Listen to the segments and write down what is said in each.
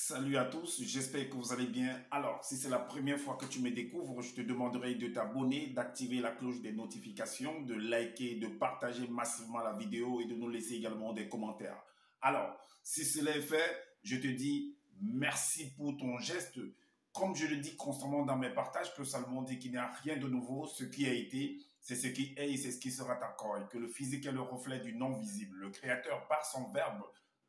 Salut à tous, j'espère que vous allez bien. Alors, si c'est la première fois que tu me découvres, je te demanderai de t'abonner, d'activer la cloche des notifications, de liker, de partager massivement la vidéo et de nous laisser également des commentaires. Alors, si cela est fait, je te dis merci pour ton geste. Comme je le dis constamment dans mes partages, que Salomon dit qu'il n'y a rien de nouveau. Ce qui a été, c'est ce qui est et c'est ce qui sera encore. Et que le physique est le reflet du non visible. Le Créateur, par son verbe,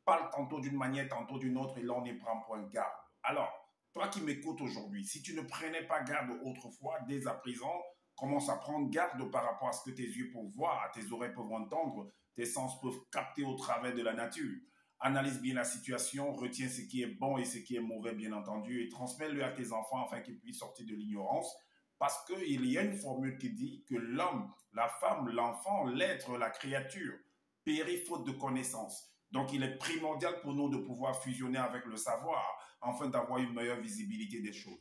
parle tantôt d'une manière, tantôt d'une autre, et là on n'y prend point garde. Alors, toi qui m'écoutes aujourd'hui, si tu ne prenais pas garde autrefois, dès à présent, commence à prendre garde par rapport à ce que tes yeux peuvent voir, tes oreilles peuvent entendre, tes sens peuvent capter au travers de la nature. Analyse bien la situation, retiens ce qui est bon et ce qui est mauvais, bien entendu, et transmets-le à tes enfants afin qu'ils puissent sortir de l'ignorance. Parce qu'il y a une formule qui dit que l'homme, la femme, l'enfant, l'être, la créature périt faute de connaissance. Donc, il est primordial pour nous de pouvoir fusionner avec le savoir afin d'avoir une meilleure visibilité des choses.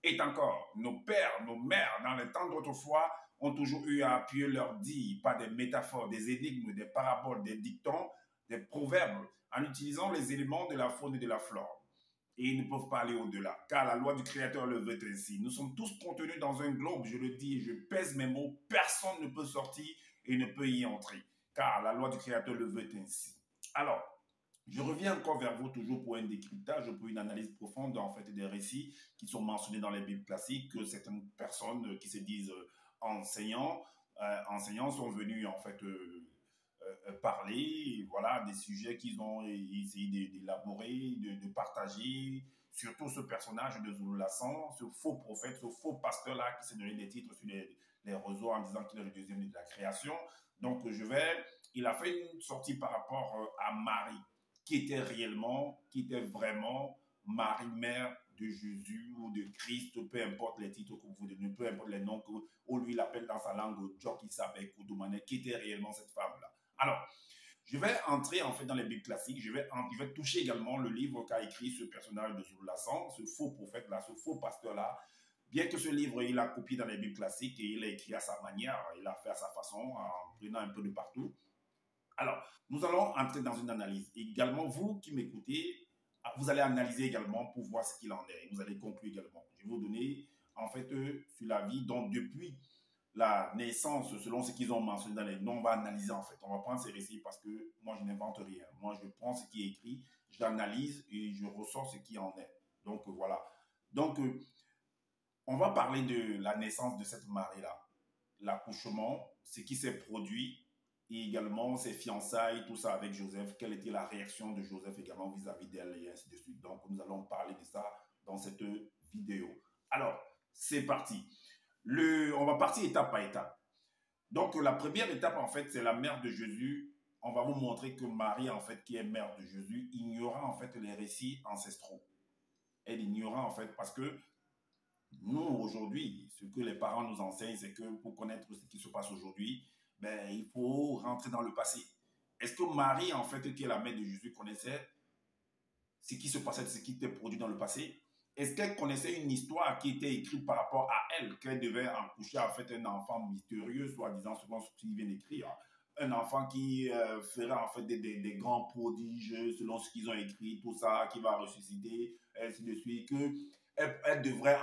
Et encore, nos pères, nos mères, dans les temps d'autrefois, ont toujours eu à appuyer leur dit par des métaphores, des énigmes, des paraboles, des dictons, des proverbes, en utilisant les éléments de la faune et de la flore. Et ils ne peuvent pas aller au-delà, car la loi du Créateur le veut ainsi. Nous sommes tous contenus dans un globe, je le dis, je pèse mes mots, personne ne peut sortir et ne peut y entrer, car la loi du Créateur le veut ainsi. Alors, je reviens encore vers vous toujours pour un décryptage, pour une analyse profonde en fait des récits qui sont mentionnés dans les Bibles classiques, que certaines personnes qui se disent enseignants sont venus en fait parler, voilà, des sujets qu'ils ont essayé d'élaborer, de partager, surtout ce personnage de Zulu Lassan, ce faux prophète, ce faux pasteur-là qui s'est donné des titres sur les réseaux en disant qu'il est le deuxième de la création. Donc, il a fait une sortie par rapport à Marie, qui était vraiment Marie, mère de Jésus ou de Christ, peu importe les titres que vous donnez, peu importe les noms qu'on lui l'appelle dans sa langue, Jokisabe Koudoumane, qui était réellement cette femme-là. Alors, je vais entrer en fait dans les Bibles classiques, je vais toucher également le livre qu'a écrit ce personnage de Zulu Lassan, ce faux prophète-là, ce faux pasteur-là. Bien que ce livre, il a copié dans les Bibles classiques et il a écrit à sa manière, il a fait à sa façon, en prenant un peu de partout. Alors, nous allons entrer dans une analyse. Également, vous qui m'écoutez, vous allez analyser également pour voir ce qu'il en est. Et vous allez conclure également. Je vais vous donner, en fait, sur la vie. Donc, depuis la naissance, selon ce qu'ils ont mentionné dans les noms, on va analyser, en fait. On va prendre ces récits parce que moi, je n'invente rien. Moi, je prends ce qui est écrit, j'analyse et je ressors ce qui en est. Donc, voilà. Donc, on va parler de la naissance de cette Marie-là. L'accouchement, ce qui s'est produit, et également ses fiançailles, tout ça avec Joseph, quelle était la réaction de Joseph également vis-à-vis d'elle et ainsi de suite. Donc, nous allons parler de ça dans cette vidéo. Alors, c'est parti. On va partir étape par étape. Donc, la première étape, en fait, c'est la mère de Jésus. On va vous montrer que Marie, en fait, qui est mère de Jésus, ignora, en fait, les récits ancestraux. Elle ignora, en fait, parce que nous, aujourd'hui, ce que les parents nous enseignent, c'est que pour connaître ce qui se passe aujourd'hui, ben, il faut rentrer dans le passé. Est-ce que Marie, en fait, qui est la mère de Jésus, connaissait ce qui se passait, ce qui était produit dans le passé? Est-ce qu'elle connaissait une histoire qui était écrite par rapport à elle, qu'elle devait accoucher en fait un enfant mystérieux, soi-disant, selon ce qu'il vient d'écrire? Un enfant qui ferait en fait des grands prodiges, selon ce qu'ils ont écrit, tout ça, qui va ressusciter, ainsi de suite, qu'elle devrait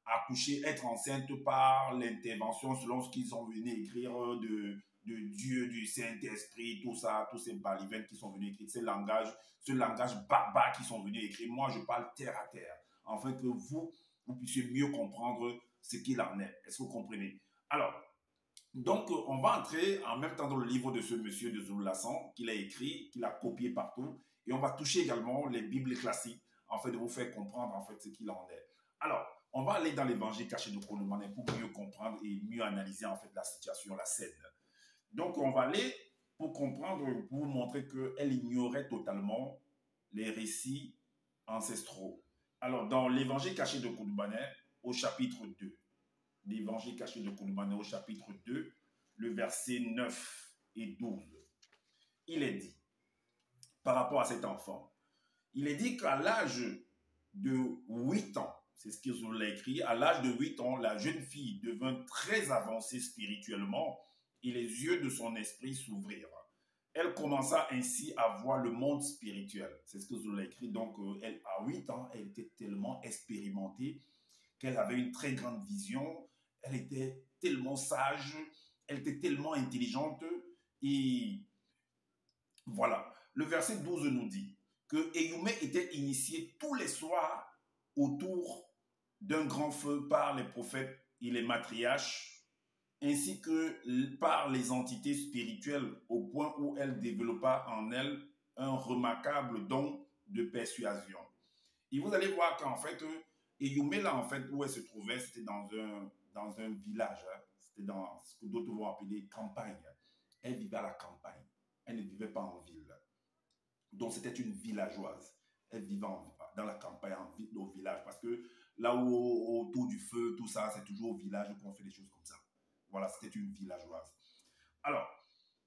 accoucher, être enceinte par l'intervention, selon ce qu'ils sont venus écrire de Dieu, du Saint-Esprit, tout ça, tous ces balivernes qui sont venus écrire, ce langage barbare qui sont venus écrire. Moi, je parle terre à terre, afin que vous puissiez mieux comprendre ce qu'il en est. Est-ce que vous comprenez? Alors, donc, on va entrer en même temps dans le livre de ce monsieur de Zulu Lassan, qu'il a écrit, qu'il a copié partout, et on va toucher également les Bibles classiques, en fait, de vous faire comprendre, en fait, ce qu'il en est. Alors, on va aller dans l'évangile caché de Koudoumane pour mieux comprendre et mieux analyser, en fait, la situation, la scène. Donc, on va aller pour comprendre, pour vous montrer qu'elle ignorait totalement les récits ancestraux. Alors, dans l'évangile caché de Koudoumane, au chapitre 2, l'évangile caché de Koudoumane, au chapitre 2, le verset 9 et 12, il est dit, par rapport à cet enfant, il est dit qu'à l'âge de 8 ans, c'est ce qu'ils ont écrit, à l'âge de 8 ans, la jeune fille devint très avancée spirituellement et les yeux de son esprit s'ouvrirent. elle commença ainsi à voir le monde spirituel. C'est ce que Zola a écrit. Donc, elle, à 8 ans, elle était tellement expérimentée qu'elle avait une très grande vision. Elle était tellement sage, elle était tellement intelligente. Et voilà. Le verset 12 nous dit que Eyumé était initié tous les soirs autour d'un grand feu par les prophètes et les matriarches, ainsi que par les entités spirituelles, au point où elle développa en elle un remarquable don de persuasion. Et vous allez voir qu'en fait, Eyumé, là, en fait, où elle se trouvait, c'était dans un village. Hein. C'était dans ce que d'autres vont appeler campagne. Elle vivait à la campagne. Elle ne vivait pas en ville. Donc, c'était une villageoise. Elle vivait dans la campagne, au village. Parce que là où, autour du feu, tout ça, c'est toujours au village qu'on fait des choses comme ça. Voilà, c'était une villageoise. Alors,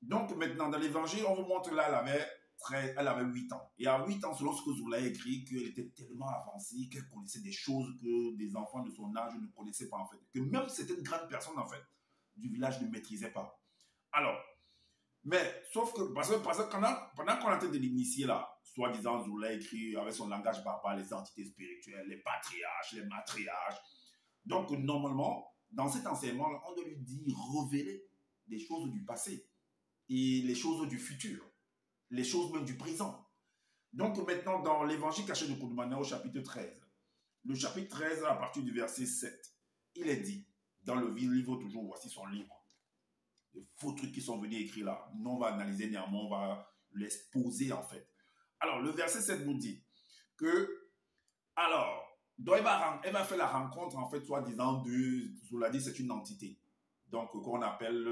donc maintenant, dans l'évangile, on vous montre là, elle avait 8 ans. Et à 8 ans, selon ce que Zola a écrit, qu'elle était tellement avancée, qu'elle connaissait des choses que des enfants de son âge ne connaissaient pas en fait. Que même certaines grandes personnes en fait du village ne maîtrisaient pas. Alors, mais sauf que, parce que pendant qu'on était de l'initier là, soi-disant Zola a écrit avec son langage barbare les entités spirituelles, les patriarches, les matriarches. Donc normalement, dans cet enseignement, on doit lui dire, révéler des choses du passé et les choses du futur, les choses même du présent. Donc maintenant, dans l'évangile caché de Koudmana au chapitre 13, le chapitre 13, à partir du verset 7, il est dit, dans le livre toujours, voici son livre, les faux trucs qui sont venus écrire là, nous on va analyser néanmoins, on va l'exposer en fait. Alors, le verset 7 nous dit que, alors, donc elle va faire la rencontre en fait, soi-disant, Zola dit c'est une entité. Donc, qu'on appelle,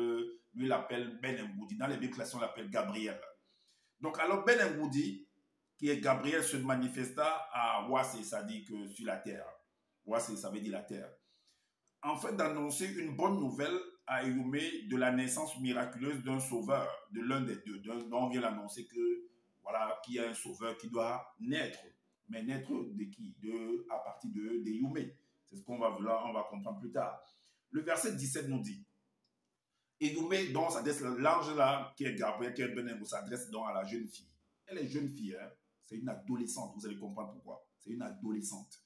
lui l'appelle Ben Ngoudi. Dans les Bibles classiques, on l'appelle Gabriel. Donc, alors Ben Ngoudi, qui est Gabriel, se manifesta à Ouassé, ça dit que sur la terre. Ouassé, ça veut dire la terre. En fait, d'annoncer une bonne nouvelle à Eyumé de la naissance miraculeuse d'un sauveur, de l'un des deux. Donc, on vient l'annoncer que, voilà, qu'il y a un sauveur qui doit naître. Mais naître de qui? À partir d'Eyumé. C'est ce qu'on va vouloir, on va comprendre plus tard. Le verset 17 nous dit, Eyumé, donc, s'adresse, l'ange là, qui est Gabriel, qui est Benin, s'adresse donc à la jeune fille. Elle est jeune fille, hein? C'est une adolescente, vous allez comprendre pourquoi. C'est une adolescente.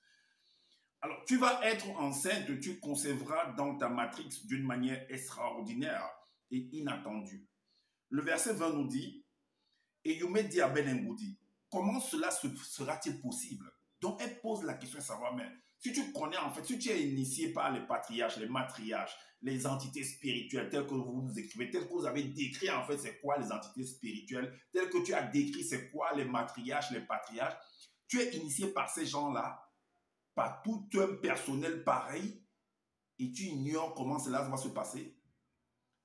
Alors, tu vas être enceinte, tu concevras dans ta matrix d'une manière extraordinaire et inattendue. Le verset 20 nous dit, Eyumé dit à Ben Ngoudi, comment cela sera-t-il possible? Donc, elle pose la question de savoir, mais si tu connais en fait, si tu es initié par les patriarches, les matriarches, les entités spirituelles, telles que vous nous écrivez, telles que vous avez décrit en fait, c'est quoi les entités spirituelles, telles que tu as décrit, c'est quoi les matriarches, les patriarches, tu es initié par ces gens-là, par tout un personnel pareil, et tu ignores comment cela va se passer.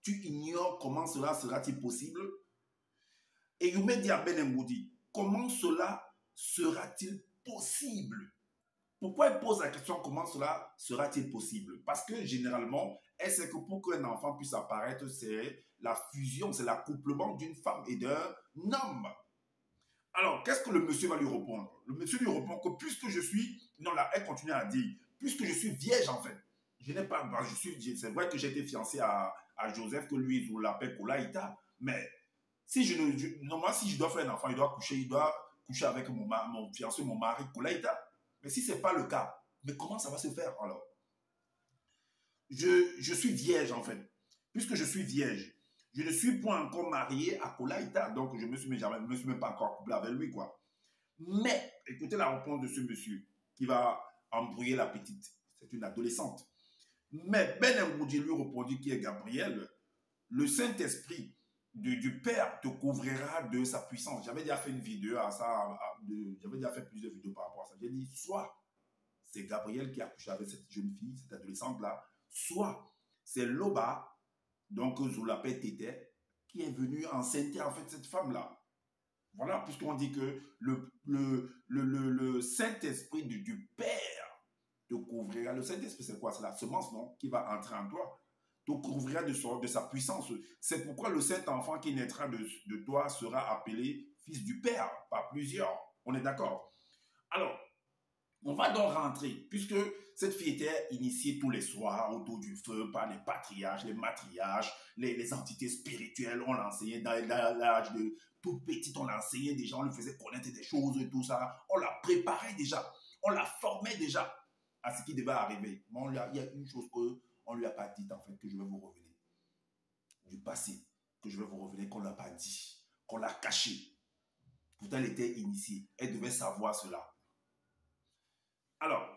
Tu ignores comment cela sera-t-il possible. Et Eyumé dit à Ben Ngoudi, comment cela sera-t-il possible? Pourquoi elle pose la question comment cela sera-t-il possible? Parce que généralement, elle sait que pour qu'un enfant puisse apparaître, c'est la fusion, c'est l'accouplement d'une femme et d'un homme. Alors, qu'est-ce que le monsieur va lui répondre? Le monsieur lui répond que puisque je suis... Non, là, elle continue à dire, puisque je suis vierge en fait. Je n'ai pas... C'est vrai que j'ai été fiancé à Joseph, que lui, il l'appelle Kolaïta, mais si normalement, si je dois faire un enfant, il doit coucher avec mon fiancé, mon mari, Kolaïta. Mais si ce n'est pas le cas, mais comment ça va se faire alors? Je suis vierge en fait. Puisque je suis vierge, je ne suis pas encore marié à Kolaïta, donc je ne me suis même pas encore couplé avec lui, quoi. Mais, écoutez la réponse de ce monsieur qui va embrouiller la petite. C'est une adolescente. Mais Ben Ngoudi lui répondit, qui est Gabriel, le Saint-Esprit du Père te couvrira de sa puissance. J'avais déjà fait une vidéo à ça, j'avais déjà fait plusieurs vidéos par rapport à ça. J'ai dit, soit c'est Gabriel qui a couché avec cette jeune fille, cette adolescente-là, soit c'est Loba, donc Zoulapé Tété, qui est venu enceinter en fait cette femme-là. Voilà, puisqu'on dit que le Saint-Esprit du Père te couvrira. Le Saint-Esprit, c'est quoi? C'est la semence, non? Qui va entrer en toi. Te couvrira de sa puissance. C'est pourquoi le Saint-Enfant qui naîtra de toi sera appelé fils du Père, pas plusieurs. On est d'accord? Alors, On va donc rentrer, puisque cette fille était initiée tous les soirs autour du feu par les patriarches, les matriarches, les entités spirituelles. On l'enseignait dans l'âge de tout petit, on l'enseignait déjà, on lui faisait connaître des choses et tout ça. On la préparait déjà, on la formait déjà à ce qui devait arriver. Mais il y a une chose qu'on ne lui a pas dit, en fait, que je vais vous révéler du passé, que je vais vous révéler qu'on ne l'a pas dit, qu'on l'a caché. Pourtant, elle était initiée, elle devait savoir cela. Alors,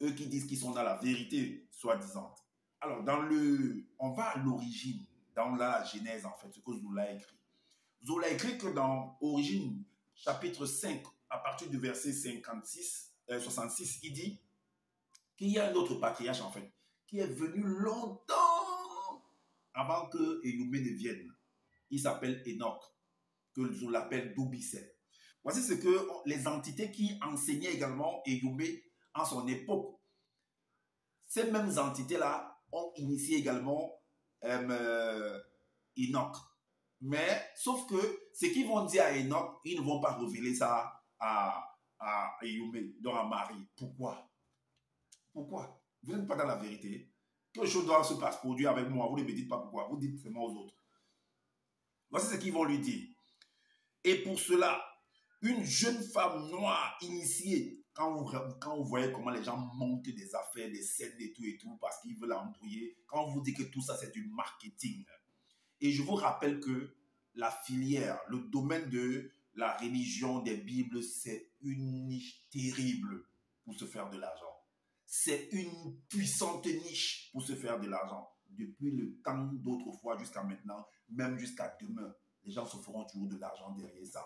eux qui disent qu'ils sont dans la vérité, soi-disant. Alors, on va à l'origine, dans la Genèse, en fait, ce que Zola a écrit. Zola a écrit que dans Origine, chapitre 5, à partir du verset 66, il dit qu'il y a un autre patriarche, en fait, qui est venu longtemps avant que Eyumé ne vienne. Il s'appelle Enoch, que Zola appelle Doubisset. Voici ce que les entités qui enseignaient également Eyumé en son époque. Ces mêmes entités-là ont initié également Enoch. Mais, sauf que ce qu'ils vont dire à Enoch, ils ne vont pas révéler ça à Eyumé, donc à Marie. Pourquoi? Pourquoi? Vous n'êtes pas dans la vérité. Quelque chose doit se passer produire avec moi. Vous ne me dites pas pourquoi. Vous dites seulement aux autres. Voici ce qu'ils vont lui dire. Et pour cela, une jeune femme noire initiée, quand vous voyez comment les gens montent des affaires, des scènes et tout, parce qu'ils veulent embrouiller, quand on vous dit que tout ça c'est du marketing. Et je vous rappelle que la filière, le domaine de la religion, des Bibles, c'est une niche terrible pour se faire de l'argent. C'est une puissante niche pour se faire de l'argent. Depuis le temps d'autrefois jusqu'à maintenant, même jusqu'à demain, les gens se feront toujours de l'argent derrière ça.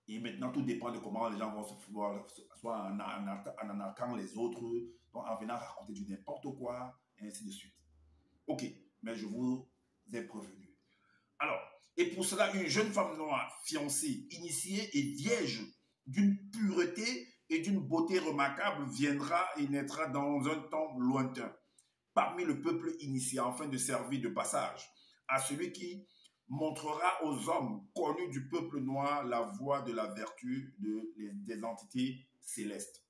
Et maintenant, tout dépend de comment les gens vont se faire, soit en attaquant les autres, en venant raconter du n'importe quoi, et ainsi de suite. Ok, mais je vous ai prévenu. Alors, et pour cela, une jeune femme noire, fiancée, initiée et vierge, d'une pureté et d'une beauté remarquable, viendra et naîtra dans un temps lointain, parmi le peuple initié, afin de servir de passage à celui qui montrera aux hommes connus du peuple noir la voie de la vertu des entités célestes.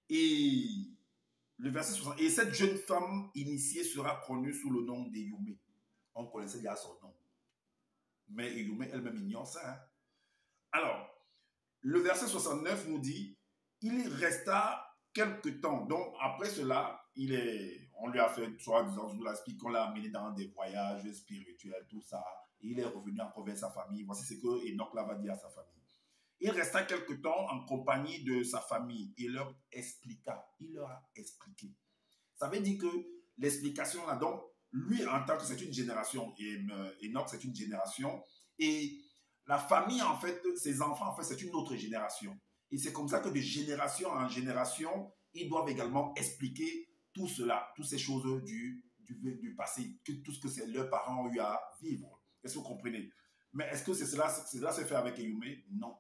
Et le verset 60. Et cette jeune femme initiée sera connue sous le nom d'Eyumé. On connaissait déjà son nom. Mais Eyumé elle-même ignore ça. Hein? Alors, le verset 69 nous dit, il resta quelque temps. Donc, après cela, on lui a fait, soi-disant, je vous l'explique, qu'on l'a amené dans des voyages spirituels, tout ça. Et il est revenu encore vers sa famille. Voici ce que Enoch va dire à sa famille. Il resta quelque temps en compagnie de sa famille. Il leur expliqua. Il leur a expliqué. Ça veut dire que l'explication là, donc, lui, en tant que c'est une génération, et Enoch, c'est une génération, et la famille, en fait, ses enfants, en fait, c'est une autre génération. Et c'est comme ça que de génération en génération, ils doivent également expliquer tout cela, toutes ces choses du passé, tout ce que leurs parents ont eu à vivre. Est-ce que vous comprenez? Mais est-ce que cela se fait avec Eyumé? Non.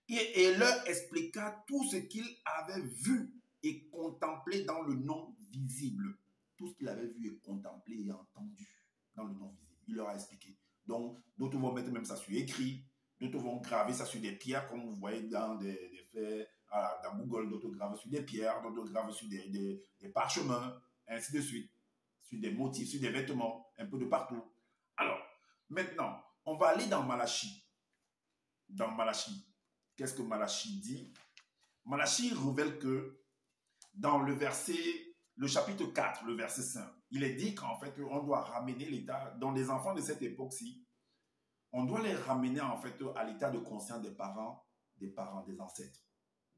Et leur expliqua tout ce qu'il avait vu et contemplé dans le non visible. Tout ce qu'il avait vu et contemplé et entendu dans le non visible. Il leur a expliqué. Donc, d'autres vont mettre même ça sur écrit, d'autres vont graver ça sur des pierres, comme vous voyez dans des faits, dans Google, d'autres gravent sur des pierres, d'autres gravent sur des parchemins, ainsi de suite, sur des motifs, sur des vêtements, un peu de partout. Alors, maintenant, on va aller dans Malachie. Dans Malachie, qu'est-ce que Malachie dit? Malachie révèle que dans le chapitre 4, le verset 5, il est dit qu'en fait, on doit ramener l'état, dans les enfants de cette époque-ci, on doit les ramener en fait à l'état de conscience des parents, des ancêtres.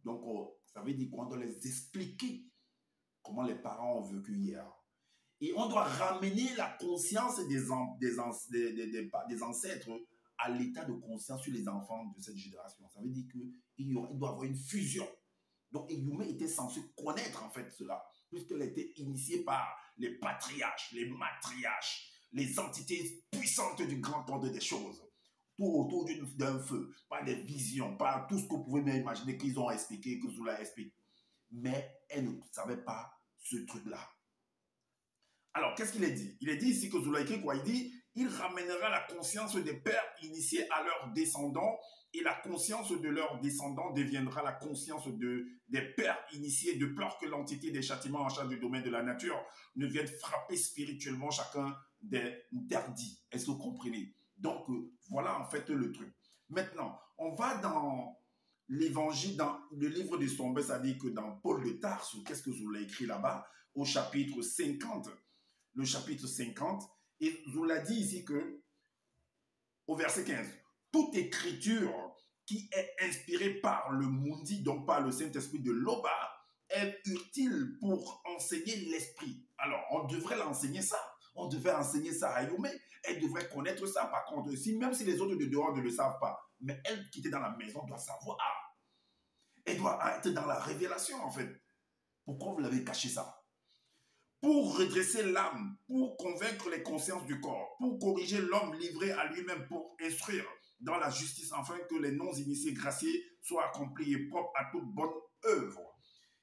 Donc, ça veut dire qu'on doit les expliquer comment les parents ont vécu hier. Et on doit ramener la conscience des ancêtres à l'état de conscience sur les enfants de cette génération. Ça veut dire qu'il doit y avoir une fusion. Donc, Eyumé était censé connaître en fait cela, puisqu'elle était initiée par les patriarches, les matriarches, les entités puissantes du grand ordre des choses. Tout autour d'un feu, par des visions, par tout ce que vous pouvez bien imaginer qu'ils ont expliqué, que Zola explique. Mais elle ne savait pas ce truc-là. Alors, qu'est-ce qu'il a dit? Il a dit ici que Zola écrit quoi? Il dit, il ramènera la conscience des pères initiés à leurs descendants et la conscience de leurs descendants deviendra la conscience des pères initiés, de peur que l'entité des châtiments en charge du domaine de la nature ne vienne frapper spirituellement chacun des interdits. Est-ce que vous comprenez? Donc, voilà en fait le truc. Maintenant, on va dans l'évangile, dans le livre de Sombès, ça dit que dans Paul de Tarse, qu'est-ce que vous l'avez écrit là-bas, au chapitre 50, le chapitre 50, et vous l'a dit ici que, au verset 15, toute écriture qui est inspirée par le Mundi, donc par le Saint-Esprit de Loba, est utile pour enseigner l'esprit. Alors, on devrait l'enseigner ça. On devrait enseigner ça à Yomé. Elle devrait connaître ça. Par contre, même si les autres de dehors ne le savent pas, mais elle qui était dans la maison doit savoir. Elle doit être dans la révélation, en fait. Pourquoi vous l'avez caché ça? Pour redresser l'âme, pour convaincre les consciences du corps, pour corriger l'homme livré à lui-même, pour instruire dans la justice, afin que les non-initiés graciés soient accomplis et propres à toute bonne œuvre.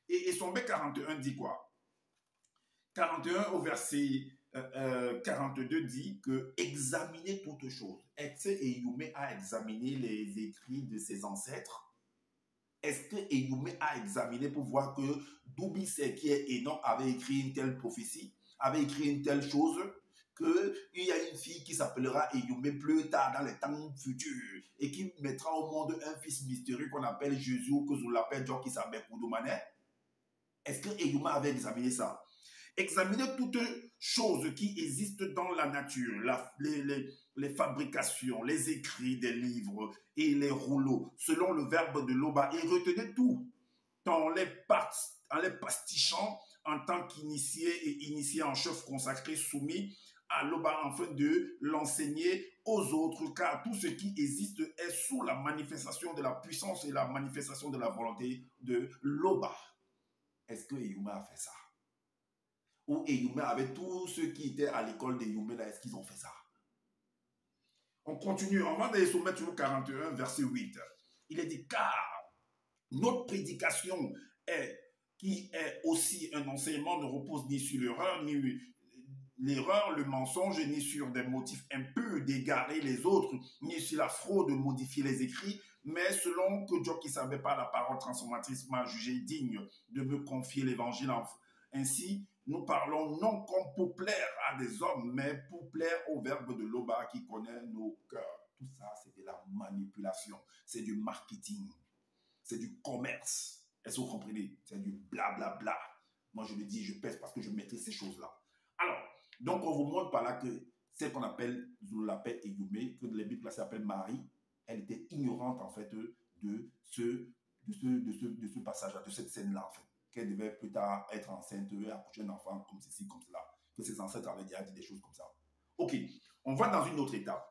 Et Sombé 41 dit quoi? 41 au verset 42 dit que examiner toutes choses. Est-ce que Eyumé a examiné les écrits de ses ancêtres? Est-ce que Eyumé a examiné pour voir que Doubi Sekié Enoch avait écrit une telle prophétie, avait écrit une telle chose, qu'il y a une fille qui s'appellera Eyumé plus tard dans les temps futurs et qui mettra au monde un fils mystérieux qu'on appelle Jésus, que je l'appelle Joki Sabek Koudoumane? Est-ce que Eyumé avait examiné ça? Examiner toutes choses qui existent dans la nature, les fabrications, les écrits des livres et les rouleaux, selon le verbe de Loba, et retenez tout en les pastichant en tant qu'initié et initié en chef consacré soumis à Loba afin de l'enseigner aux autres, car tout ce qui existe est sous la manifestation de la puissance et la manifestation de la volonté de Loba. Est-ce que Eyumé a fait ça? Ou Eyumé avec tous ceux qui étaient à l'école d'Eyumé, là, est-ce qu'ils ont fait ça? On continue, on va dans les sommets 41, verset 8. Il est dit, car notre prédication qui est aussi un enseignement, ne repose ni sur l'erreur, le mensonge, ni sur des motifs impurs d'égarer les autres, ni sur la fraude de modifier les écrits, mais selon que Dieu qui savait pas la parole transformatrice m'a jugé digne de me confier l'évangile. Ainsi, nous parlons non comme pour plaire à des hommes, mais pour plaire au verbe de Loba qui connaît nos cœurs. Tout ça, c'est de la manipulation, c'est du marketing, c'est du commerce. Est-ce que vous comprenez? C'est du blablabla. Moi, je le dis, je pèse parce que je maîtrise ces choses-là. Alors, donc, on vous montre par là que celle qu'on appelle Zoulapé Eyumé, que les Bibles s'appellent Marie, elle était ignorante, en fait, de ce passage-là, de cette scène-là, en fait. Qu'elle devait plus tard être enceinte et accoucher un enfant comme ceci, comme cela. Que ses ancêtres avaient déjà dit des choses comme ça. Ok, on va dans une autre étape.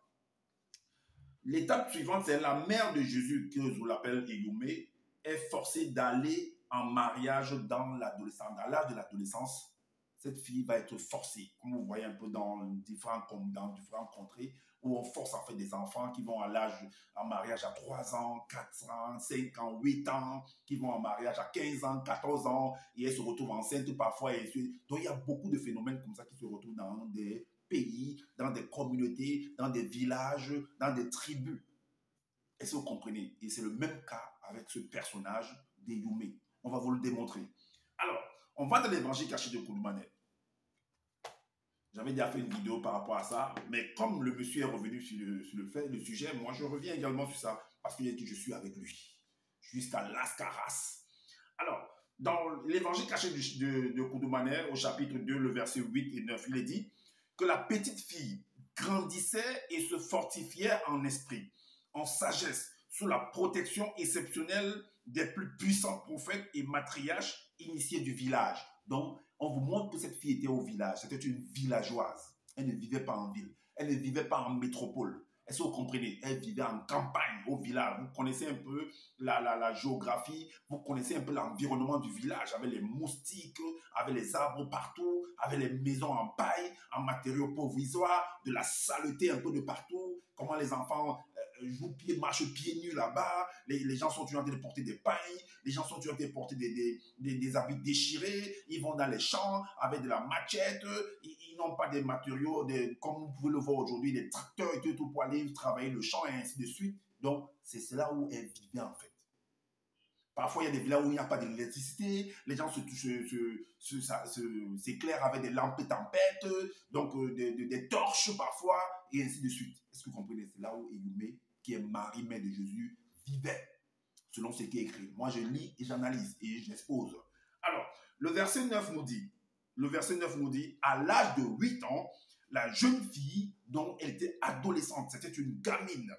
L'étape suivante, c'est la mère de Jésus, que je l'appelle Eyumé, est forcée d'aller en mariage dans l'adolescence. À l'âge de l'adolescence, cette fille va être forcée, comme vous voyez un peu dans différentes contrées, où on force en fait des enfants qui vont à l'âge en mariage à 3 ans, 4 ans, 5 ans, 8 ans, qui vont en mariage à 15 ans, 14 ans, et elles se retrouvent enceintes parfois. Donc il y a beaucoup de phénomènes comme ça qui se retrouvent dans des pays, dans des communautés, dans des villages, dans des tribus. Est-ce que vous comprenez? Et c'est le même cas avec ce personnage d'Eyumé. On va vous le démontrer. Alors, on va dans l'évangile caché de Koudoumane. J'avais déjà fait une vidéo par rapport à ça, mais comme le monsieur est revenu sur le sujet, moi je reviens également sur ça, parce qu'il a dit que je suis avec lui, jusqu'à Lascaras. Alors, dans l'évangile caché de Koudoumane, au chapitre 2, le verset 8 et 9, il est dit que la petite fille grandissait et se fortifiait en esprit, en sagesse, sous la protection exceptionnelle des plus puissants prophètes et matriarches initiés du village. Donc, on vous montre que cette fille était au village. C'était une villageoise. Elle ne vivait pas en ville. Elle ne vivait pas en métropole. Est-ce que vous comprenez? Elle vivait en campagne, au village. Vous connaissez un peu la géographie, vous connaissez un peu l'environnement du village, avec les moustiques, avec les arbres partout, avec les maisons en paille, en matériaux provisoires, de la saleté un peu de partout, comment les enfants marchent pieds nus là-bas, les gens sont toujours en train de porter des pailles, les gens sont toujours en train de porter des habits déchirés, ils vont dans les champs avec de la machette, ils n'ont pas des matériaux, comme vous pouvez le voir aujourd'hui, des tracteurs et tout pour aller travailler le champ et ainsi de suite. Donc, c'est là où elle vivait en fait. Parfois, il y a des villages où il n'y a pas d'électricité, les gens s'éclairent avec des lampes tempêtes, donc des torches parfois, et ainsi de suite. Est-ce que vous comprenez? C'est là où Eyumé, qui est Marie-Mère de Jésus, vivait, selon ce qui est écrit. Moi, je lis et j'analyse et j'expose. Alors, le verset 9 nous dit, à l'âge de 8 ans, la jeune fille, dont elle était adolescente, c'était une gamine,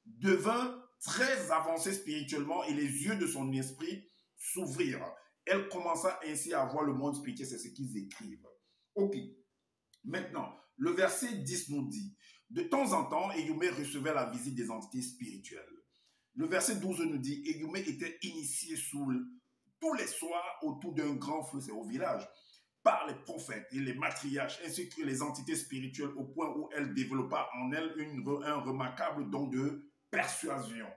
devint très avancée spirituellement et les yeux de son esprit s'ouvrirent. Elle commença ainsi à voir le monde spirituel, c'est ce qu'ils écrivent. Ok. Maintenant, le verset 10 nous dit, de temps en temps, Eyumé recevait la visite des entités spirituelles. Le verset 12 nous dit, Eyumé était initié tous les soirs autour d'un grand feu, c'est au village, par les prophètes et les matriarches, ainsi que les entités spirituelles, au point où elle développa en elle un remarquable don de persuasion.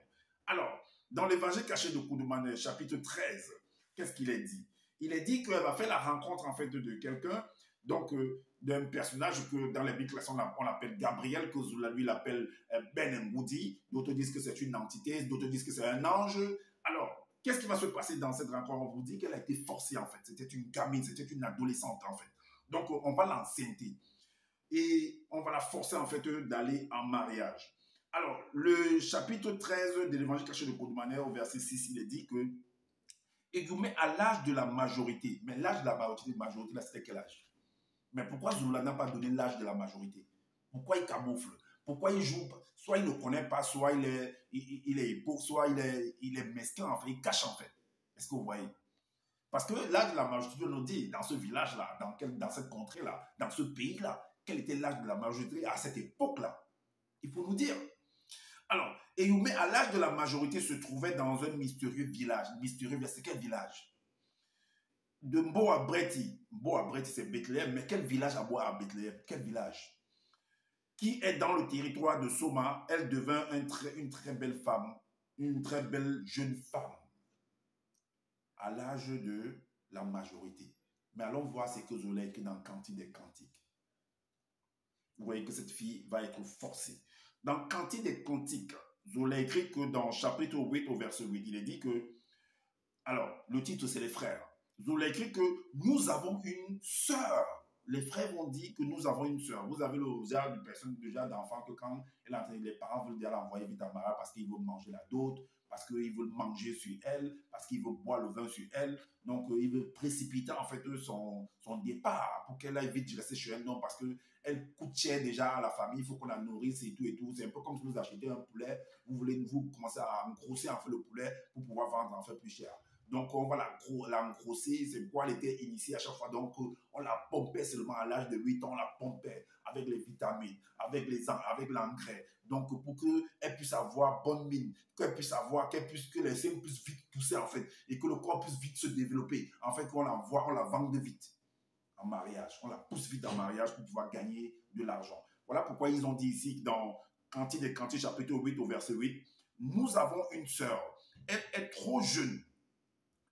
Alors, dans l'évangile caché de Koudoumane, chapitre 13, qu'est-ce qu'il est dit? Il est dit qu'elle va faire la rencontre en fait de quelqu'un, donc d'un personnage que dans les Bibles on l'appelle Gabriel, que Zoula lui l'appelle Ben Ngoudi, d'autres disent que c'est une entité, d'autres disent que c'est un ange. Alors, qu'est-ce qui va se passer dans cette rencontre? On vous dit qu'elle a été forcée en fait, c'était une gamine, c'était une adolescente en fait. Donc on va l'enceinte et on va la forcer en fait d'aller en mariage. Alors, le chapitre 13 de l'évangile caché de Koudoumane, au verset 6, il est dit que Eyumé à l'âge de la majorité, mais l'âge de la majorité, là, c'était quel âge? Mais pourquoi Zoula n'a pas donné l'âge de la majorité? Pourquoi il camoufle? Pourquoi il joue? Soit il ne connaît pas, soit il est hypocrite, soit il est mesquin, en fait, il cache en fait. Est-ce que vous voyez? Parce que l'âge de la majorité, on nous dit, dans ce village-là, dans cette contrée-là, dans ce pays-là, quel était l'âge de la majorité à cette époque-là? Il faut nous dire. Alors, Eyumé, à l'âge de la majorité, se trouvait dans un mystérieux village. Mystérieux, c'est quel village? De Mboabreti. Mboabreti, c'est Bethléem, mais quel village à Boa à Bethléem? Quel village? Qui est dans le territoire de Soma. Elle devint une très belle femme, une très belle jeune femme, à l'âge de la majorité. Mais allons voir ce que Zola écrit dans Cantique des Cantiques. Vous voyez que cette fille va être forcée. Dans Cantique des Cantiques, Zola écrit que dans chapitre 8 au verset 8, il est dit que, alors, le titre c'est les frères. Zola écrit que nous avons une sœur. Les frères vont dire que nous avons une sœur. Vous avez le genre de personnes, déjà d'enfants que quand les parents veulent dire l'envoyer vite à Mara parce qu'ils veulent manger la dot, parce qu'ils veulent manger sur elle, parce qu'ils veulent boire le vin sur elle. Donc, ils veulent précipiter en fait son départ pour qu'elle aille vite rester chez elle. Non, parce qu'elle coûte cher déjà à la famille, il faut qu'on la nourrisse et tout et tout. C'est un peu comme si vous achetez un poulet, vous commencez à engrosser en fait le poulet pour pouvoir vendre en fait plus cher. Donc, on va l'engrosser, c'est pourquoi elle était initiée à chaque fois. Donc, on la pompait seulement à l'âge de 8 ans, on la pompait avec les vitamines, avec l'engrais. Donc, pour qu'elle puisse avoir bonne mine, que les seins puissent vite pousser, en fait, et que le corps puisse vite se développer. En fait, qu'on la vende vite en mariage. On la pousse vite en mariage pour pouvoir gagner de l'argent. Voilà pourquoi ils ont dit ici, dans Cantique des Cantiques, chapitre 8, au verset 8, nous avons une sœur. Elle est trop jeune.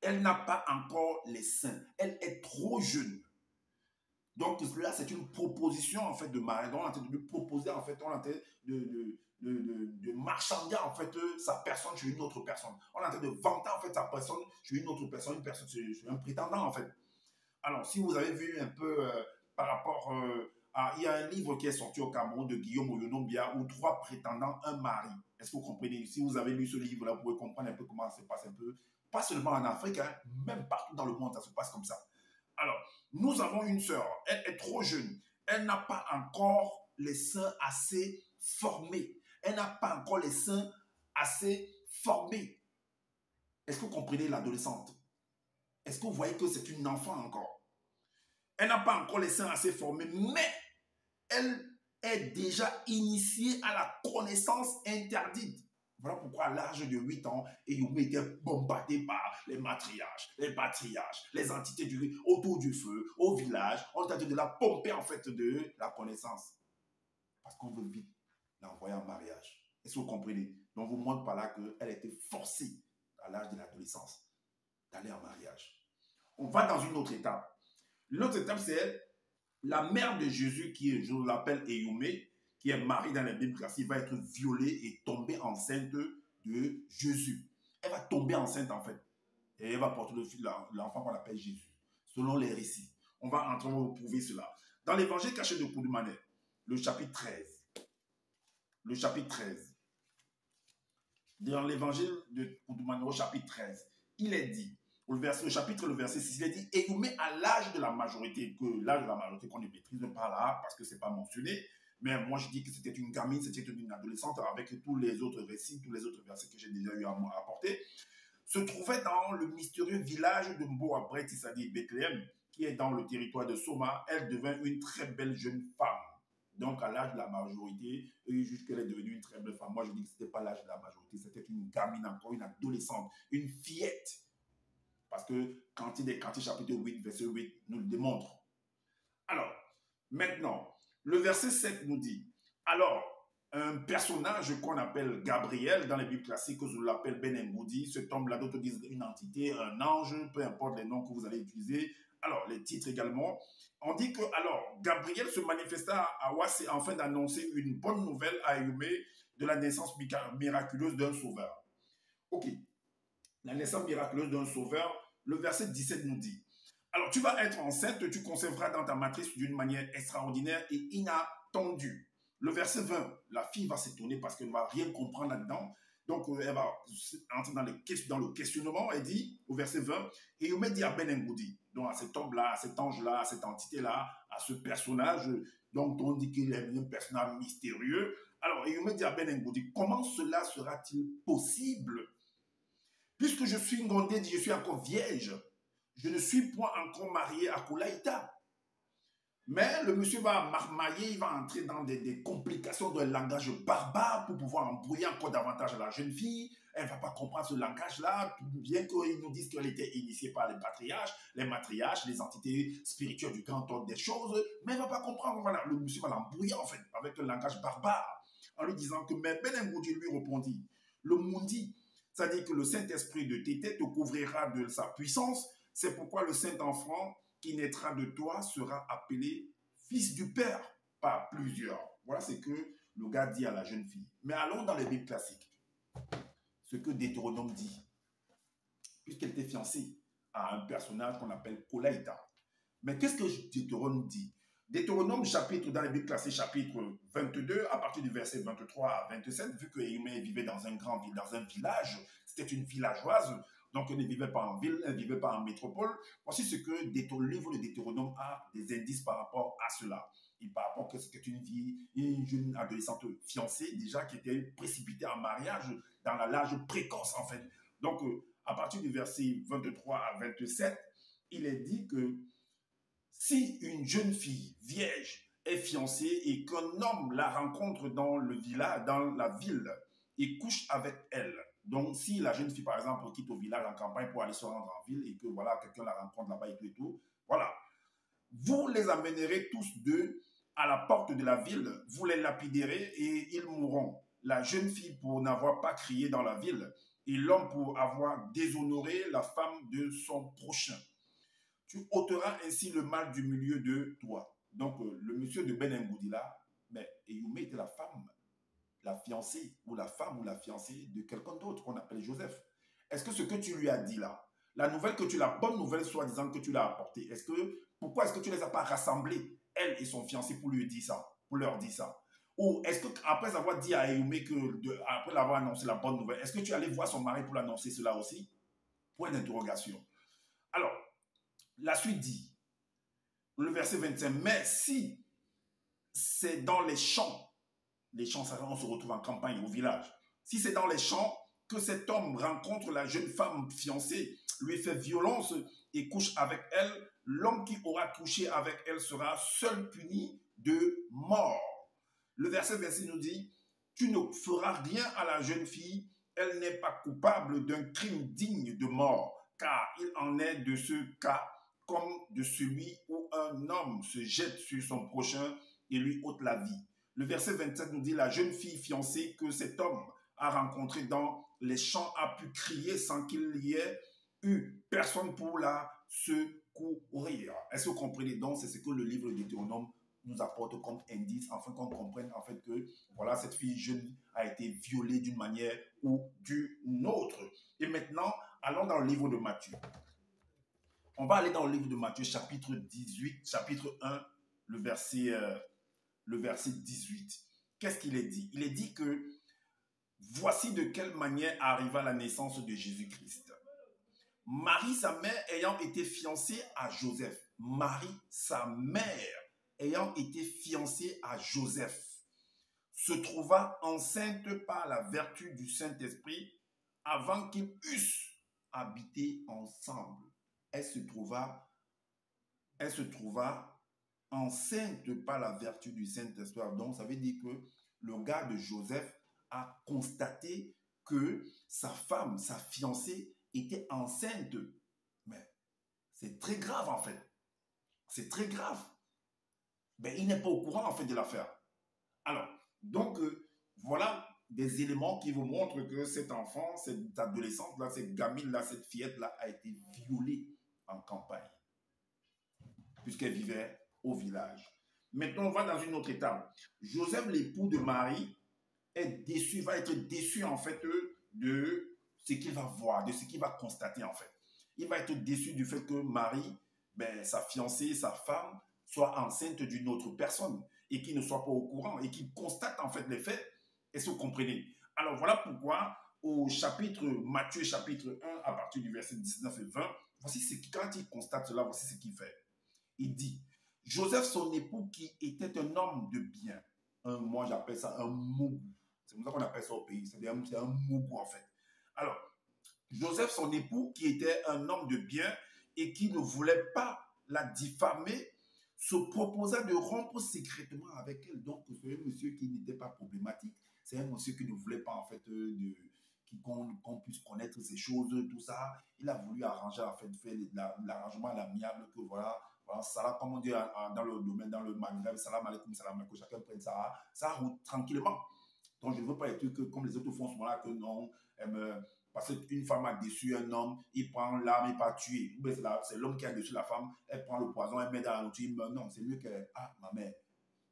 Elle n'a pas encore les seins. Elle est trop jeune. Donc là, c'est une proposition en fait de mariage. On est en train de lui proposer en fait, on est en train de marchander en fait sa personne sur une autre personne. On est en train de vanter en fait sa personne sur une autre personne, sur un prétendant en fait. Alors, si vous avez vu un peu par rapport à... Il y a un livre qui est sorti au Cameroun de Guillaume Oyonombia où 3 prétendants, un mari. Est-ce que vous comprenez? Si vous avez lu ce livre-là, vous pouvez comprendre un peu comment ça se passe un peu. Pas seulement en Afrique, hein, même partout dans le monde, ça se passe comme ça. Alors, nous avons une sœur. Elle est trop jeune. Elle n'a pas encore les seins assez formés. Elle n'a pas encore les seins assez formés. Est-ce que vous comprenez l'adolescente? Est-ce que vous voyez que c'est une enfant encore? Elle n'a pas encore les seins assez formés, mais elle est déjà initiée à la connaissance interdite. Voilà pourquoi à l'âge de 8 ans, Eyumé était bombardé par les matriarches, les patriarches, les entités autour du feu, au village. On tente de la pomper en fait de la connaissance. Parce qu'on veut vite l'envoyer en mariage. Est-ce que vous comprenez? Donc, vous montre par là qu'elle était forcée à l'âge de l'adolescence d'aller en mariage. On va dans une autre étape. L'autre étape, c'est la mère de Jésus, qui est, je l'appelle Éyoumé, qui est mariée dans la Bible classique, va être violée et tomber enceinte de Jésus. Elle va tomber enceinte, en fait. Et elle va porter l'enfant qu'on appelle Jésus, selon les récits. On va entrer, on va vous prouver cela. Dans l'évangile caché de Koudoumané, le chapitre 13. Le chapitre 13. Dans l'évangile de Koudoumané, au chapitre 13, il est dit, le chapitre, le verset 6, il est dit, Éyoumé à l'âge de la majorité, que l'âge de la majorité qu'on ne maîtrise pas là, parce que ce n'est pas mentionné, mais moi je dis que c'était une gamine, c'était une adolescente, avec tous les autres récits, tous les autres versets que j'ai déjà eu à apporter, se trouvait dans le mystérieux village de Mboabret, c'est-à-dire Bethléem, qui est dans le territoire de Soma. Elle devint une très belle jeune femme. Donc, à l'âge de la majorité, eux jugent qu'elle est devenue une très belle femme. Moi, je dis que ce n'était pas l'âge de la majorité, c'était une gamine encore, une adolescente, une fillette. Parce que Cantique chapitre 8, verset 8, nous le démontre. Alors, maintenant, le verset 7 nous dit, alors, un personnage qu'on appelle Gabriel, dans les Bibles classiques, je l'appelle Ben Ngoudi, cet homme-là, d'autres disent une entité, un ange, peu importe les noms que vous allez utiliser. Alors, les titres également. On dit que, alors, Gabriel se manifesta à Ouassé afin d'annoncer une bonne nouvelle à Éyoumé de la naissance miraculeuse d'un sauveur. Ok, la naissance miraculeuse d'un sauveur, le verset 17 nous dit, alors tu vas être enceinte, tu conserveras dans ta matrice d'une manière extraordinaire et inattendue. Le verset 20, la fille va s'étonner parce qu'elle ne va rien comprendre là-dedans. Donc, elle va entrer dans le questionnement. Elle dit, au verset 20, et il me dit à Ben Ngoudi, donc à cet homme-là, à cet ange-là, à cette entité-là, à ce personnage, donc on dit qu'il est un personnage mystérieux. Alors, il me dit à Ben Ngoudi, comment cela sera-t-il possible? Puisque je suis ngondé, je suis encore vierge, je ne suis point encore marié à Koulaïta. Mais le monsieur va marmailler, il va entrer dans des complications de langage barbare pour pouvoir embrouiller encore davantage la jeune fille. Elle ne va pas comprendre ce langage-là, bien qu'ils nous disent qu'elle était initiée par les matriarches, les entités spirituelles du grand ordre des choses, mais elle ne va pas comprendre. Voilà, le monsieur va l'embrouiller en fait avec le langage barbare, en lui disant que Ben Ngoudi lui répondit, le Mundi, c'est-à-dire que le Saint-Esprit de Tété te couvrira de sa puissance, c'est pourquoi le Saint-Enfant qui naîtra de toi sera appelé fils du Père par plusieurs. Voilà ce que le gars dit à la jeune fille. Mais allons dans les Bibles classiques. Ce que Deutéronome dit. Puisqu'elle était fiancée à un personnage qu'on appelle Koulaïta. Mais qu'est-ce que Deutéronome dit? Deutéronome, chapitre, dans les Bibles classiques, chapitre 22, à partir du verset 23 à 27, vu que Éyoumé vivait dans un village, c'était une villageoise, donc elle ne vivait pas en ville, elle ne vivait pas en métropole. Voici ce que le livre de Deutéronome a des indices par rapport à cela. Et par rapport que c'était une jeune adolescente fiancée, déjà, qui était précipitée en mariage dans l'âge précoce, en fait. Donc, à partir du verset 23 à 27, il est dit que si une jeune fille vierge est fiancée et qu'un homme la rencontre dans le village, dans la ville, et couche avec elle, donc si la jeune fille, par exemple, quitte au village en campagne pour aller se rendre en ville et que voilà, quelqu'un la rencontre là-bas et tout, voilà, vous les amènerez tous deux à la porte de la ville, vous les lapiderez et ils mourront. La jeune fille pour n'avoir pas crié dans la ville et l'homme pour avoir déshonoré la femme de son prochain. Tu ôteras ainsi le mal du milieu de toi. Donc, le monsieur de Ben Ngoudi là, mais Éyoumé était la femme, la fiancée ou la femme ou la fiancée de quelqu'un d'autre qu'on appelle Joseph. Est-ce que ce que tu lui as dit là, la bonne nouvelle soi-disant que tu l'as apportée, pourquoi est-ce que tu ne les as pas rassemblés, elle et son fiancé, pour leur dire ça? Ou est-ce qu'après avoir dit à Éyoumé après l'avoir annoncé la bonne nouvelle, est-ce que tu allais voir son mari pour l'annoncer cela aussi? Point d'interrogation. Alors, la suite dit, le verset 25, mais si c'est dans les champs, ça, on se retrouve en campagne, au village, si c'est dans les champs que cet homme rencontre la jeune femme fiancée, lui fait violence et couche avec elle, l'homme qui aura couché avec elle sera seul puni de mort. Le verset 26 nous dit, tu ne feras rien à la jeune fille, elle n'est pas coupable d'un crime digne de mort, car il en est de ce cas comme de celui où un homme se jette sur son prochain et lui ôte la vie. Le verset 27 nous dit, la jeune fille fiancée que cet homme a rencontrée dans les champs a pu crier sans qu'il y ait eu personne pour la secourir. Est-ce que vous comprenez? Donc, c'est ce que le livre de Deutéronome nous apporte comme indice, afin qu'on comprenne en fait que voilà, cette fille jeune a été violée d'une manière ou d'une autre. Et maintenant, allons dans le livre de Matthieu. On va aller dans le livre de Matthieu, chapitre 18, chapitre 1, le verset 18. Qu'est-ce qu'il est dit? Il est dit que voici de quelle manière arriva la naissance de Jésus-Christ. Marie, sa mère, ayant été fiancée à Joseph. Marie, sa mère, ayant été fiancée à Joseph, se trouva enceinte par la vertu du Saint-Esprit avant qu'ils eussent habité ensemble. Elle se trouva enceinte par la vertu du Saint-Esprit. Donc, ça veut dire que le gars de Joseph a constaté que sa femme, sa fiancée, était enceinte. Mais c'est très grave, en fait. C'est très grave. Mais il n'est pas au courant, en fait, de l'affaire. Alors, donc, voilà des éléments qui vous montrent que cet enfant, cette adolescente-là, cette gamine-là, cette fillette-là a été violée en campagne, puisqu'elle vivait au village. Maintenant, on va dans une autre étape. Joseph, l'époux de Marie, est déçu, va être déçu en fait de ce qu'il va voir, de ce qu'il va constater en fait. Il va être déçu du fait que Marie, sa fiancée, sa femme, soit enceinte d'une autre personne et qu'il ne soit pas au courant et qu'il constate en fait les faits. Est-ce que vous comprenez? Alors voilà pourquoi au chapitre Matthieu chapitre 1 à partir du verset 19 et 20, voici ce qui, quand il constate cela, voici ce qu'il fait. Il dit, Joseph, son époux, qui était un homme de bien, moi j'appelle ça un mougou. C'est comme ça qu'on appelle ça au pays, c'est un mougou en fait. Alors, Joseph, son époux, qui était un homme de bien et qui ne voulait pas la diffamer, se proposa de rompre secrètement avec elle. Donc, c'est un monsieur qui n'était pas problématique, c'est un monsieur qui ne voulait pas en fait qu'on puisse connaître ces choses, tout ça. Il a voulu arranger, en fait, faire l'arrangement à l'amiable que voilà, salam, comme on dit dans le domaine, dans le Maghreb, salam alaikum, chacun prenne ça roule tranquillement. Donc, je ne veux pas être que comme les autres font ce moment-là, que non, parce qu'une femme a déçu un homme, il prend l'arme, il va tuer. C'est l'homme qui a déçu la femme, elle prend le poison, elle met dans la nourriture, il meurt. Non, c'est mieux que, ma mère,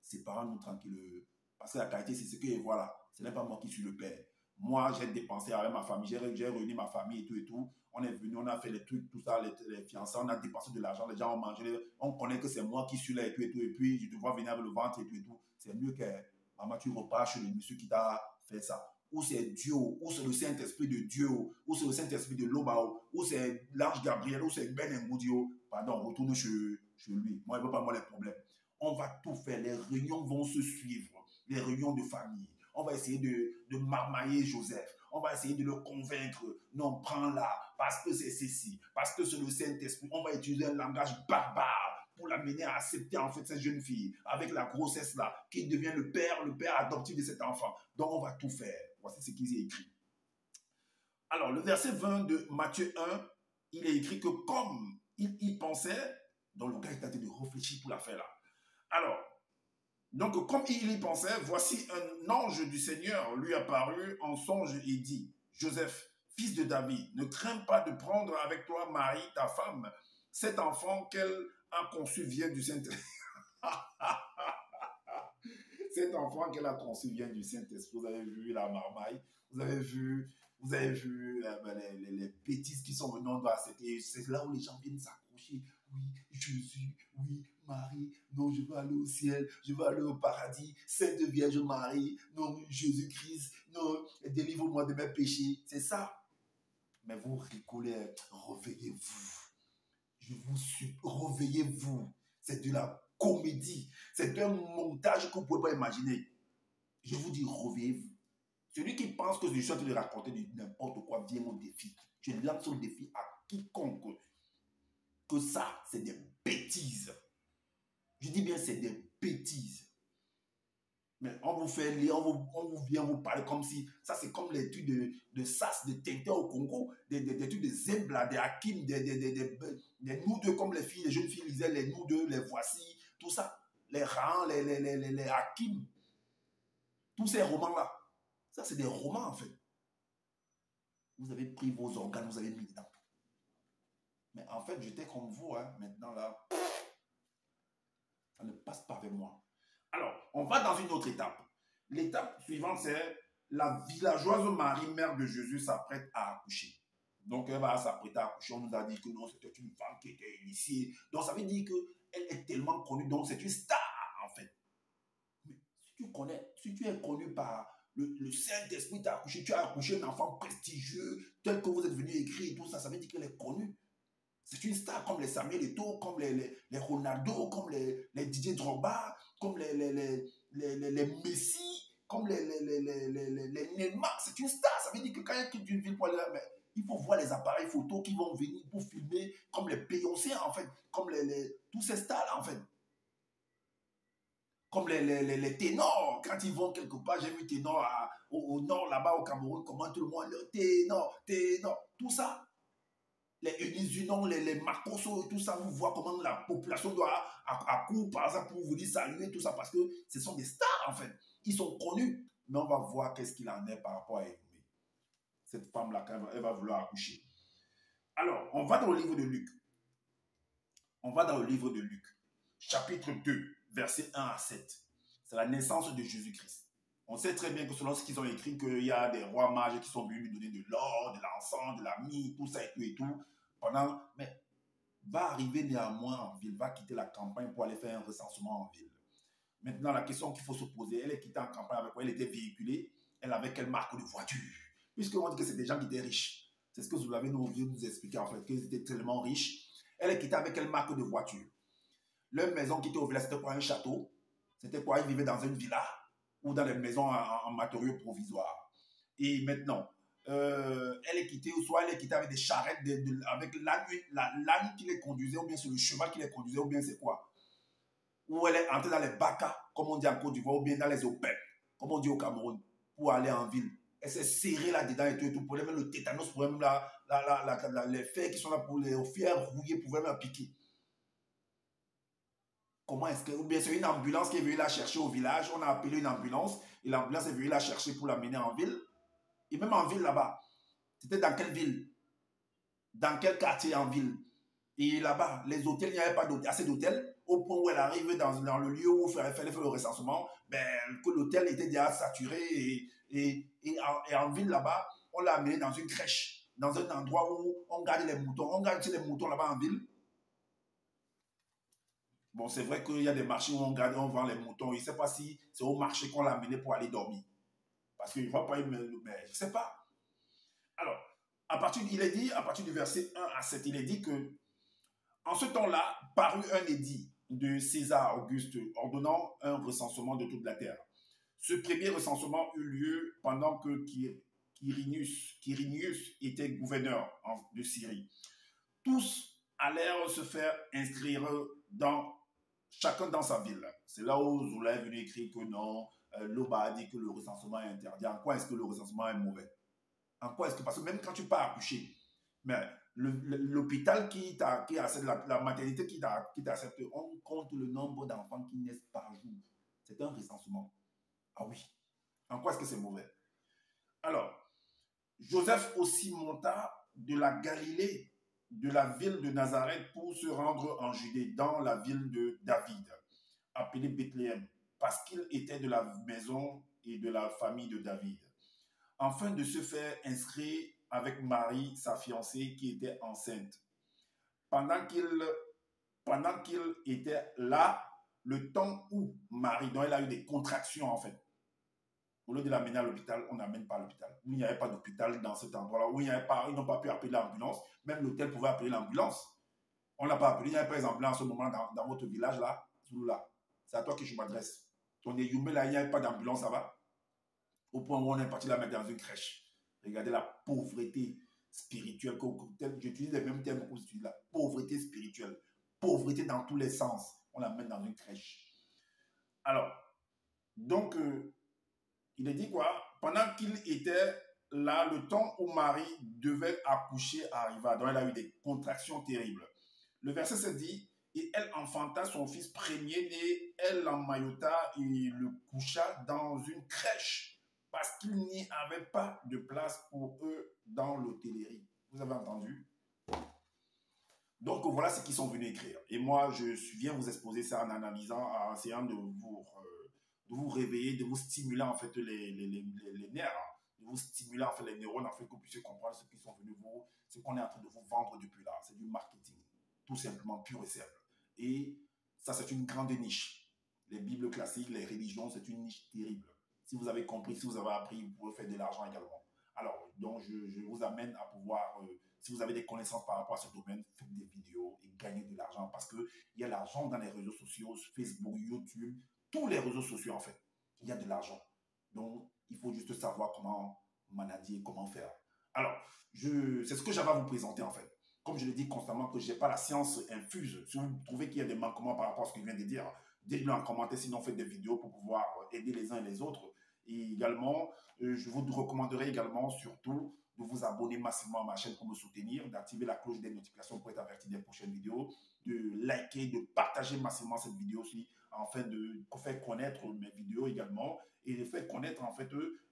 séparons-nous tranquille. Parce que la qualité, c'est ce que, voilà, ce n'est pas moi qui suis le père. Moi, j'ai dépensé avec ma famille, j'ai réuni ma famille et tout. On est venu, on a fait les trucs, tout ça, les fiançailles, on a dépensé de l'argent, les gens ont mangé, on connaît que c'est moi qui suis là et tout. Et puis, je te vois venir avec le ventre et tout. C'est mieux que, maman, tu repars chez le monsieur qui t'a fait ça. Ou c'est Dieu, ou c'est le Saint-Esprit de Dieu, ou c'est le Saint-Esprit de Lobao, ou c'est l'ange Gabriel, ou c'est Ben Ngoudio. Pardon, retourne chez lui. Moi, il ne veut pas moi les problèmes. On va tout faire. Les réunions vont se suivre. Les réunions de famille. On va essayer de marmailler Joseph. On va essayer de le convaincre. Non, prends-la, parce que c'est ceci, parce que c'est le Saint-Esprit. On va utiliser un langage barbare pour l'amener à accepter en fait cette jeune fille avec la grossesse là, qui devient le père adoptif de cet enfant. Donc on va tout faire. Voici ce qu'il est écrit. Alors le verset 20 de Matthieu 1, il est écrit que comme il pensait, donc le gars est en train de réfléchir pour l'affaire là. Alors, donc comme il y pensait, voici un ange du Seigneur lui apparut en songe et dit, Joseph, fils de David, ne crains pas de prendre avec toi Marie, ta femme, cet enfant qu'elle a conçu vient du Saint-Esprit. Cet enfant qu'elle a conçu vient du Saint-Esprit. Vous avez vu la marmaille, vous avez vu les bêtises qui sont venues dans cette. C'est là où les gens viennent s'accrocher. Oui, Jésus, oui, Marie, non, je veux aller au ciel, je veux aller au paradis, Sainte Vierge Marie, non, Jésus-Christ, non, délivre-moi de mes péchés. C'est ça. Mais vous rigolez, réveillez-vous. Je vous supplie, réveillez-vous. C'est de la comédie. C'est un montage que vous ne pouvez pas imaginer. Je vous dis, réveillez-vous. Celui qui pense que je suis en train de raconter n'importe quoi vient mon défi. Je lance le défi à quiconque que ça, c'est des bêtises. Je dis bien, c'est des bêtises. Mais on vous fait lire, on vous vient vous parler comme si, ça c'est comme les trucs de SAS, de Tintin au Congo, des trucs de Zembla, des Hakim, des nous deux comme les filles, les jeunes filles lisaient les nous deux, les voici, tout ça. Les Rahan, les Hakim. tous ces romans-là. Ça, c'est des romans, en fait. Vous avez pris vos organes, vous avez mis dedans. Mais en fait, j'étais comme vous, hein. Maintenant, là, ça ne passe pas avec moi. Alors, on va dans une autre étape. L'étape suivante, c'est la villageoise Marie, mère de Jésus, s'apprête à accoucher. Donc, elle va s'apprêter à accoucher. On nous a dit que non, c'était une femme qui était initiée. Donc, ça veut dire qu'elle est tellement connue. Donc, c'est une star, en fait. Mais si tu es connu par le Saint-Esprit t'a accouché, tu as accouché un enfant prestigieux, tel que vous êtes venu écrire et tout ça, ça veut dire qu'elle est connue. C'est une star comme les Samuel Eto'o, comme les Ronaldo, comme les Didier Drogba, comme les Messi, comme les Neymar. C'est une star. Ça veut dire que quand il quitte une ville pour aller là, mais il faut voir les appareils photos qui vont venir pour filmer, comme les Beyoncé en fait, comme tous ces stars en fait. Comme les ténors, quand ils vont quelque part, j'ai vu ténor au nord, là-bas au Cameroun, comment tout le monde, le ténor, tout ça. Les Unizunon, les Makoso, tout ça, vous voyez comment la population doit accourir, par exemple, pour vous dire saluer, tout ça, parce que ce sont des stars, en fait. Ils sont connus. Mais on va voir qu'est-ce qu'il en est par rapport à Hénoï. Cette femme-là, elle va vouloir accoucher. Alors, on va dans le livre de Luc. On va dans le livre de Luc, chapitre 2, versets 1 à 7. C'est la naissance de Jésus-Christ. On sait très bien que selon ce qu'ils ont écrit, qu'il y a des rois mages qui sont venus lui donner de l'or, de l'encens, de la myrrhe, tout ça et tout. Mais va arriver néanmoins en ville, va quitter la campagne pour aller faire un recensement en ville. Maintenant, la question qu'il faut se poser, elle est quittée en campagne avec quoi? Elle était véhiculée, elle avait quelle marque de voiture? Puisqu'on dit que c'est des gens qui étaient riches. C'est ce que vous l'avez nous expliqué en fait, qu'ils étaient tellement riches. Elle est quittée avec quelle marque de voiture? Leur maison qui était au village, c'était quoi? Un château? C'était quoi? Ils vivaient dans une villa ou dans les maisons en matériaux provisoires. Et maintenant, elle est quittée, ou soit elle est quittée avec des charrettes, avec l'âne qui les conduisait, ou bien c'est le cheval qui les conduisait, ou bien c'est quoi? Ou elle est entrée dans les bacas, comme on dit en Côte d'Ivoire, ou bien dans les OPEP, comme on dit au Cameroun, pour aller en ville. Elle s'est serrée là-dedans et tout, pour même le tétanos, pour même les fers qui sont là pour les fers rouillés, pouvaient même piquer. Comment est-ce que... Ou bien c'est une ambulance qui est venue la chercher au village, on a appelé une ambulance, et l'ambulance est venue la chercher pour l'amener en ville. Et même en ville là-bas, c'était dans quelle ville? Dans quel quartier en ville? Et là-bas, les hôtels, il n'y avait pas assez d'hôtels, au point où elle arrive dans le lieu où il fallait faire le recensement, que l'hôtel était déjà saturé, et en ville là-bas, on l'a amené dans une crèche, dans un endroit où on garde les moutons. On garde les moutons là-bas en ville. Bon, c'est vrai qu'il y a des marchés où on vend les moutons. Il ne sait pas si c'est au marché qu'on l'a amené pour aller dormir. Parce qu'il ne va pas, mais je ne sais pas. Alors, il est dit, à partir du verset 1 à 7, il est dit que en ce temps-là, parut un édit de César Auguste ordonnant un recensement de toute la terre. Ce premier recensement eut lieu pendant que Quirinius était gouverneur de Syrie. Tous allèrent se faire inscrire chacun dans sa ville. C'est là où Zoula est venu écrire que non, Loba a dit que le recensement est interdit. En quoi est-ce que le recensement est mauvais? En quoi est-ce que... Parce que même quand tu pars accoucher, mais l'hôpital la maternité qui t'accepte, on compte le nombre d'enfants qui naissent par jour. C'est un recensement. Ah oui. En quoi est-ce que c'est mauvais? Alors, Joseph aussi monta de la Galilée, de la ville de Nazareth, pour se rendre en Judée, dans la ville de David, appelée Bethléem, parce qu'il était de la maison et de la famille de David, afin de se faire inscrire avec Marie, sa fiancée, qui était enceinte. Pendant qu'il était là, le temps où Marie, dont elle a eu des contractions en fait, au lieu de l'amener à l'hôpital, on n'amène pas à l'hôpital. Où il n'y avait pas d'hôpital dans cet endroit-là, où ils n'ont pas pu appeler l'ambulance, même l'hôtel pouvait appeler l'ambulance. On ne l'a pas appelé, il n'y avait pas d'ambulance en ce moment dans votre village là, là. C'est à toi que je m'adresse. Ton Yumé là, il n'y avait pas d'ambulance, ça va? Au point où on est parti la mettre dans une crèche. Regardez la pauvreté spirituelle. J'utilise les mêmes termes que vous utilisez, la pauvreté spirituelle. Pauvreté dans tous les sens. On la met dans une crèche. Alors, donc, il est dit quoi? Pendant qu'il était là, le temps où Marie devait accoucher arriva. Donc, elle a eu des contractions terribles. Le verset 7 dit, et elle enfanta son fils premier-né, elle l'emmaillota et le coucha dans une crèche parce qu'il n'y avait pas de place pour eux dans l'hôtellerie. Vous avez entendu? Donc voilà ce qu'ils sont venus écrire. Et moi, je viens vous exposer ça en analysant, en essayant de vous réveiller, de vous stimuler en fait les nerfs, de vous stimuler en fait les neurones, en fait que vous puissiez comprendre ce qu'ils sont venus vous, ce qu'on est en train de vous vendre depuis là. C'est du marketing, tout simplement pur et simple. Et ça, c'est une grande niche. Les Bibles classiques, les religions, c'est une niche terrible. Si vous avez compris, si vous avez appris, vous pouvez faire de l'argent également. Alors, donc, je vous amène à pouvoir, si vous avez des connaissances par rapport à ce domaine, faites des vidéos et gagnez de l'argent parce qu'il y a l'argent dans les réseaux sociaux, Facebook, YouTube, tous les réseaux sociaux en fait. Il y a de l'argent. Donc, il faut juste savoir comment manager, comment faire. Alors, c'est ce que j'avais à vous présenter en fait. Comme je le dis constamment que je n'ai pas la science infuse. Si vous trouvez qu'il y a des manquements par rapport à ce que je viens de dire, dites-le en commentaire, sinon faites des vidéos pour pouvoir aider les uns et les autres. Et également, je vous recommanderais également surtout de vous abonner massivement à ma chaîne pour me soutenir, d'activer la cloche des notifications pour être averti des prochaines vidéos, de liker, de partager massivement cette vidéo aussi, afin de faire connaître mes vidéos également et de faire connaître en fait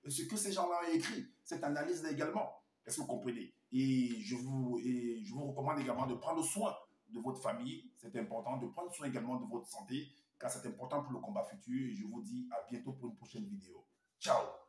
ce que ces gens-là ont écrit, cette analyse-là également. Est-ce que vous comprenez? Et je vous recommande également de prendre soin de votre famille, c'est important, de prendre soin également de votre santé, car c'est important pour le combat futur. Et je vous dis à bientôt pour une prochaine vidéo. Ciao!